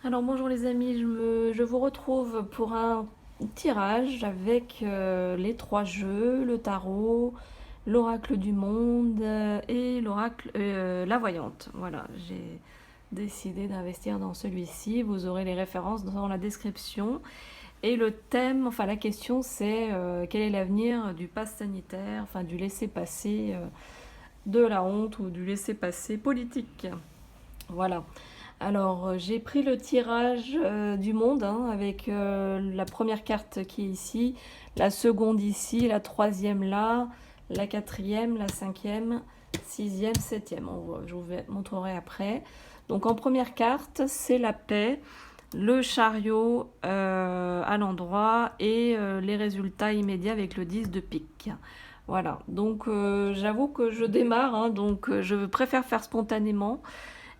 Alors bonjour les amis, je vous retrouve pour un tirage avec les trois jeux, le tarot, l'oracle du monde et l'oracle la voyante. Voilà, j'ai décidé d'investir dans celui-ci. Vous aurez les références dans la description. Et le thème, enfin la question c'est quel est l'avenir du pass sanitaire, enfin du laisser-passer de la honte ou du laisser-passer politique. Voilà. Alors, j'ai pris le tirage du monde hein, avec la première carte qui est ici, la seconde ici, la troisième là, la quatrième, la cinquième, sixième, septième. Je vous montrerai après. Donc, en première carte, c'est la paix, le chariot à l'endroit et les résultats immédiats avec le 10 de pique. Voilà, donc j'avoue que je démarre, hein, donc je préfère faire spontanément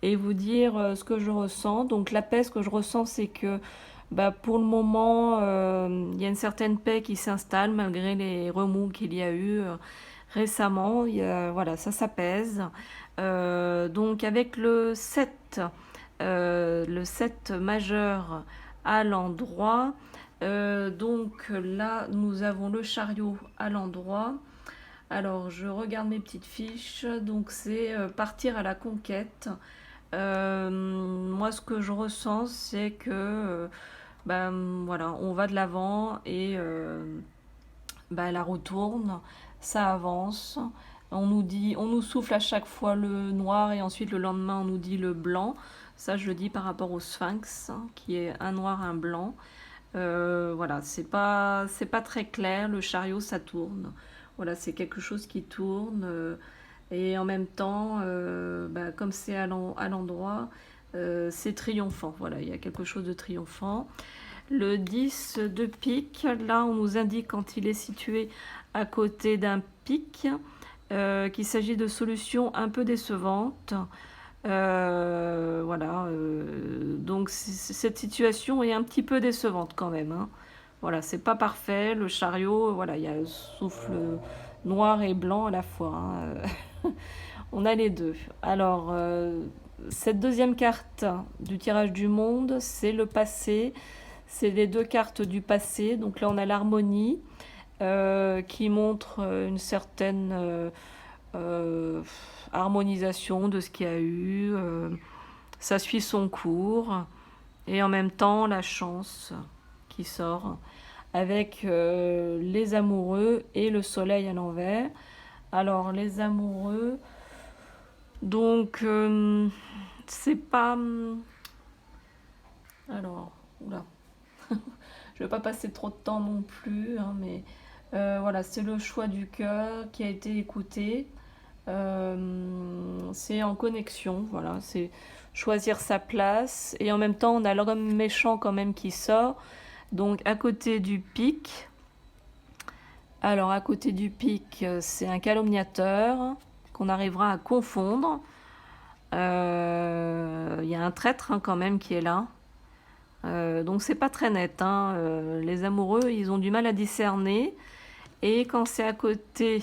et vous dire ce que je ressens. Donc la paix, ce que je ressens, c'est que pour le moment, il y a une certaine paix qui s'installe malgré les remous qu'il y a eu récemment. Voilà, ça s'apaise. Donc avec le 7 majeur à l'endroit, donc là, nous avons le chariot à l'endroit. Alors, je regarde mes petites fiches. Donc, c'est partir à la conquête. Moi, ce que je ressens, c'est que voilà, on va de l'avant et la roue tourne, ça avance. On nous souffle à chaque fois le noir et ensuite le lendemain on nous dit le blanc. Ça, je le dis par rapport au sphinx, hein, qui est un noir, un blanc. Voilà, c'est pas très clair. Le chariot, ça tourne. Voilà, c'est quelque chose qui tourne. Et en même temps, comme c'est à l'endroit, c'est triomphant. Voilà, il y a quelque chose de triomphant. Le 10 de pique, là, on nous indique quand il est situé à côté d'un pic qu'il s'agit de solutions un peu décevantes. Voilà, donc cette situation est un petit peu décevante quand même, hein. Voilà, c'est pas parfait. Le chariot, voilà, il y a le souffle noir et blanc à la fois, hein. On a les deux. Alors, cette deuxième carte du tirage du monde, c'est le passé. C'est les deux cartes du passé. Donc là, on a l'harmonie qui montre une certaine harmonisation de ce qu'il y a eu. Ça suit son cours. Et en même temps, la chance qui sort avec les amoureux et le soleil à l'envers. Alors, les amoureux, donc, c'est pas. Alors, oula. Je vais pas passer trop de temps non plus, hein, mais voilà, c'est le choix du cœur qui a été écouté. C'est en connexion, voilà, c'est choisir sa place. Et en même temps, on a l'homme méchant quand même qui sort. Donc, à côté du pic. Alors, à côté du pic, c'est un calomniateur qu'on arrivera à confondre. Il y a un traître hein, quand même qui est là. Donc c'est pas très net, hein. Les amoureux, ils ont du mal à discerner. Et quand c'est à côté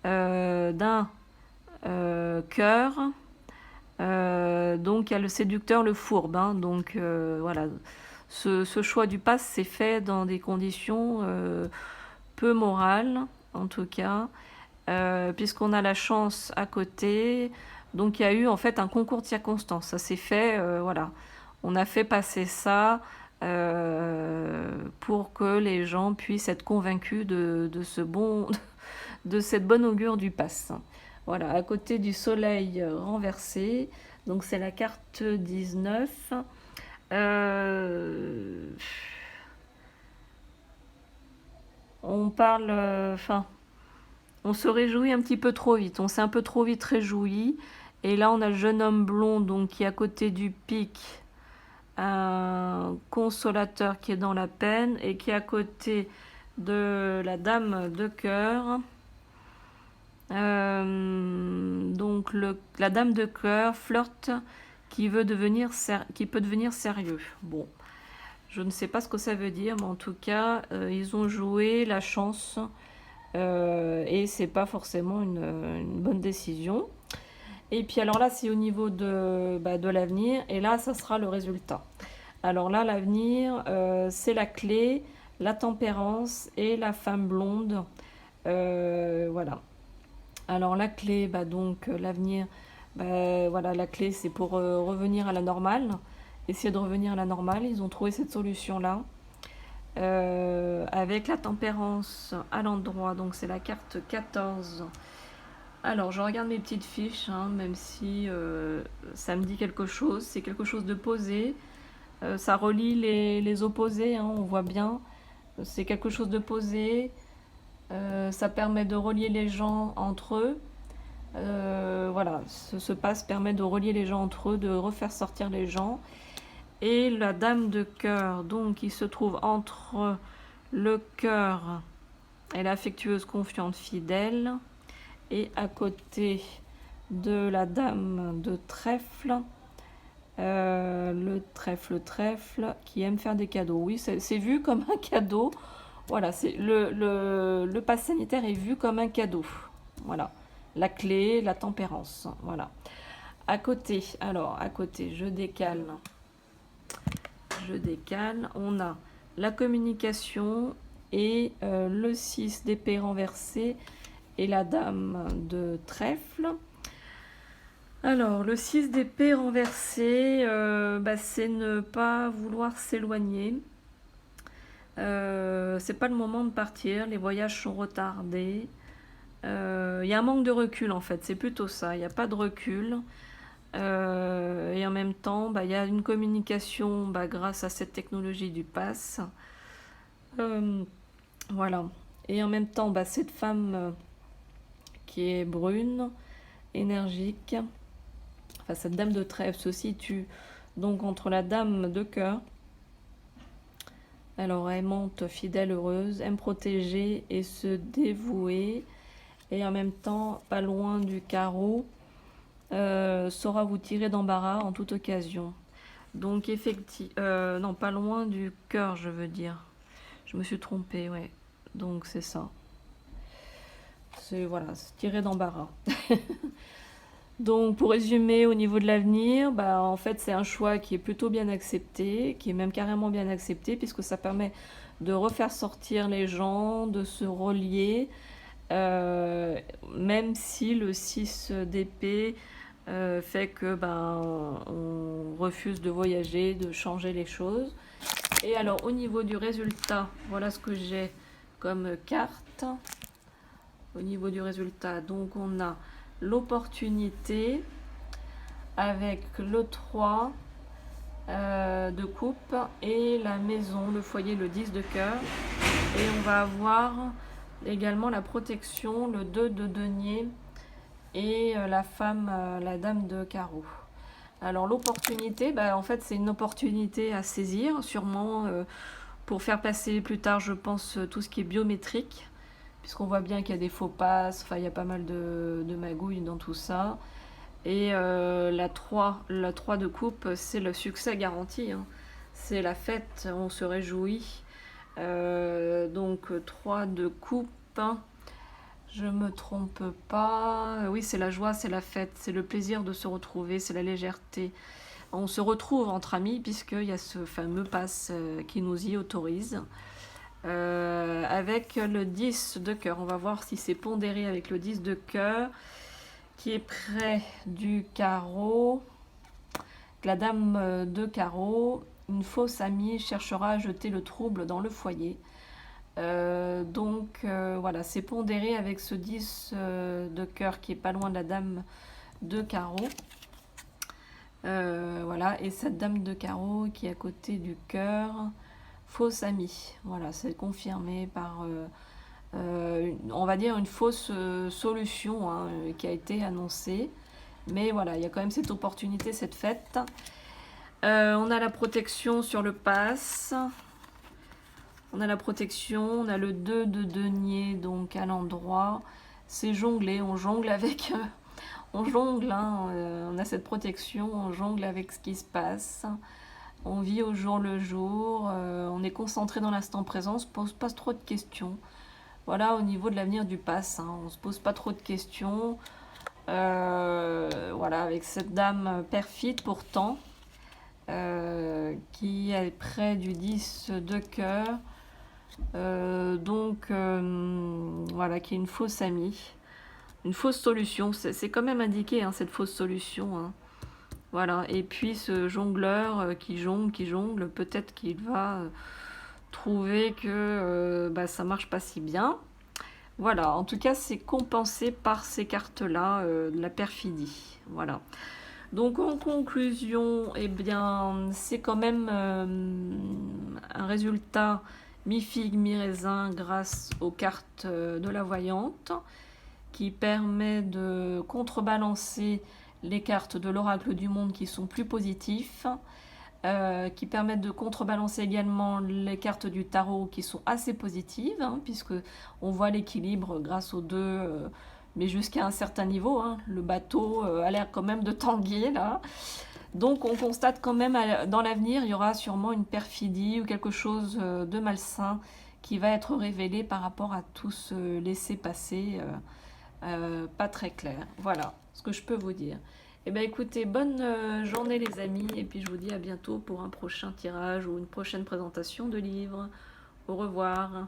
d'un cœur, donc il y a le séducteur, le fourbe, hein. Donc voilà, ce choix du pass s'est fait dans des conditions peu morales, en tout cas, puisqu'on a la chance à côté. Donc il y a eu en fait un concours de circonstances. Ça s'est fait, voilà. On a fait passer ça pour que les gens puissent être convaincus de cette bonne augure du pass. Voilà, à côté du soleil renversé, donc c'est la carte 19. On parle, on se réjouit un petit peu trop vite, on s'est un peu trop vite réjoui. Et là, on a le jeune homme blond donc, qui est à côté du pic, un consolateur qui est dans la peine et qui est à côté de la dame de cœur. Donc la dame de cœur flirte qui peut devenir sérieux. Bon, je ne sais pas ce que ça veut dire, mais en tout cas, ils ont joué la chance et c'est pas forcément une bonne décision. Et puis alors là, c'est au niveau de l'avenir, et là, ça sera le résultat. Alors là, l'avenir, c'est la clé, la tempérance et la femme blonde. Voilà. Alors la clé, bah donc l'avenir, bah, voilà, la clé c'est pour revenir à la normale, essayer de revenir à la normale. Ils ont trouvé cette solution-là. Avec la tempérance à l'endroit, donc c'est la carte 14. Alors je regarde mes petites fiches, hein, même si ça me dit quelque chose, c'est quelque chose de posé. Ça relie les opposés, hein, on voit bien. C'est quelque chose de posé. Ça permet de relier les gens entre eux. Voilà, ce passe permet de relier les gens entre eux, de refaire sortir les gens. Et la dame de cœur, donc, qui se trouve entre le cœur et l'affectueuse, confiante, fidèle, et à côté de la dame de trèfle, le trèfle, qui aime faire des cadeaux. Oui, c'est vu comme un cadeau. Voilà, c'est le pass sanitaire est vu comme un cadeau. Voilà, la clé, la tempérance. Voilà. À côté, alors, à côté, je décale, on a la communication et le 6 d'épée renversé et la dame de trèfle. Alors, le 6 d'épée renversé, bah, c'est ne pas vouloir s'éloigner. C'est pas le moment de partir, les voyages sont retardés. Il y a un manque de recul en fait, c'est plutôt ça, il n'y a pas de recul. Et en même temps, bah, y a une communication bah, grâce à cette technologie du pass. Voilà. Et en même temps, bah, cette femme qui est brune, énergique, enfin cette dame de trèfle se situe donc entre la dame de cœur, alors aimante, fidèle, heureuse, aime protéger et se dévouer, et en même temps pas loin du carreau, saura vous tirer d'embarras en toute occasion. Donc effectivement, non, pas loin du cœur, je veux dire. Je me suis trompée, ouais. Donc c'est ça. C'est voilà, se tirer d'embarras. Donc pour résumer, au niveau de l'avenir, bah, en fait c'est un choix qui est plutôt bien accepté, qui est même carrément bien accepté, puisque ça permet de refaire sortir les gens, de se relier, même si le 6 d'épée fait que ben, on refuse de voyager, de changer les choses. Et alors au niveau du résultat, voilà ce que j'ai comme carte. Au niveau du résultat, donc on a l'opportunité avec le 3 de coupe et la maison, le foyer, le 10 de cœur. Et on va avoir également la protection, le 2 de denier et la femme, la dame de carreau. Alors l'opportunité, bah, en fait c'est une opportunité à saisir, sûrement pour faire passer plus tard, je pense, tout ce qui est biométrique, puisqu'on voit bien qu'il y a des faux passes, enfin il y a pas mal de magouilles dans tout ça. Et la 3 de coupe, c'est le succès garanti, hein. C'est la fête, on se réjouit. Donc 3 de coupe, hein. Je me trompe pas. Oui, c'est la joie, c'est la fête, c'est le plaisir de se retrouver, c'est la légèreté. On se retrouve entre amis puisqu'il y a ce fameux pass qui nous y autorise. Avec le 10 de cœur, on va voir si c'est pondéré avec le 10 de cœur qui est près du carreau. La dame de carreau, une fausse amie cherchera à jeter le trouble dans le foyer. Donc voilà, c'est pondéré avec ce 10 de cœur qui est pas loin de la dame de carreau. Voilà, et cette dame de carreau qui est à côté du cœur, fausse amie. Voilà, c'est confirmé par, on va dire, une fausse solution, hein, qui a été annoncée. Mais voilà, il y a quand même cette opportunité, cette fête. On a la protection sur le pass. On a la protection, on a le 2 de denier, donc à l'endroit. C'est jonglé, on jongle avec... on jongle, hein, on a cette protection, on jongle avec ce qui se passe. On vit au jour le jour, on est concentré dans l'instant présent, on se pose pas trop de questions. Voilà, au niveau de l'avenir du pass, hein, on se pose pas trop de questions. Voilà, avec cette dame perfide pourtant, qui qui est près du 10 de cœur. Voilà, qui est une fausse amie. Une fausse solution. C'est quand même indiqué, hein, cette fausse solution. Hein. Voilà. Et puis ce jongleur qui jongle, peut-être qu'il va trouver que ça marche pas si bien. Voilà, en tout cas, c'est compensé par ces cartes-là, de la perfidie. Voilà. Donc, en conclusion, eh bien, c'est quand même un résultat mi-figue, mi-raisin grâce aux cartes de la voyante qui permet de contrebalancer les cartes de l'oracle du monde qui sont plus positifs. Qui permettent de contrebalancer également les cartes du tarot qui sont assez positives, hein, puisque on voit l'équilibre grâce aux deux, mais jusqu'à un certain niveau. Hein. Le bateau a l'air quand même de tanguer là. Donc on constate quand même dans l'avenir, il y aura sûrement une perfidie ou quelque chose de malsain qui va être révélé par rapport à tout ce laisser-passer pas très clair. Voilà ce que je peux vous dire. Eh bien écoutez, bonne journée les amis, et puis je vous dis à bientôt pour un prochain tirage ou une prochaine présentation de livres. Au revoir.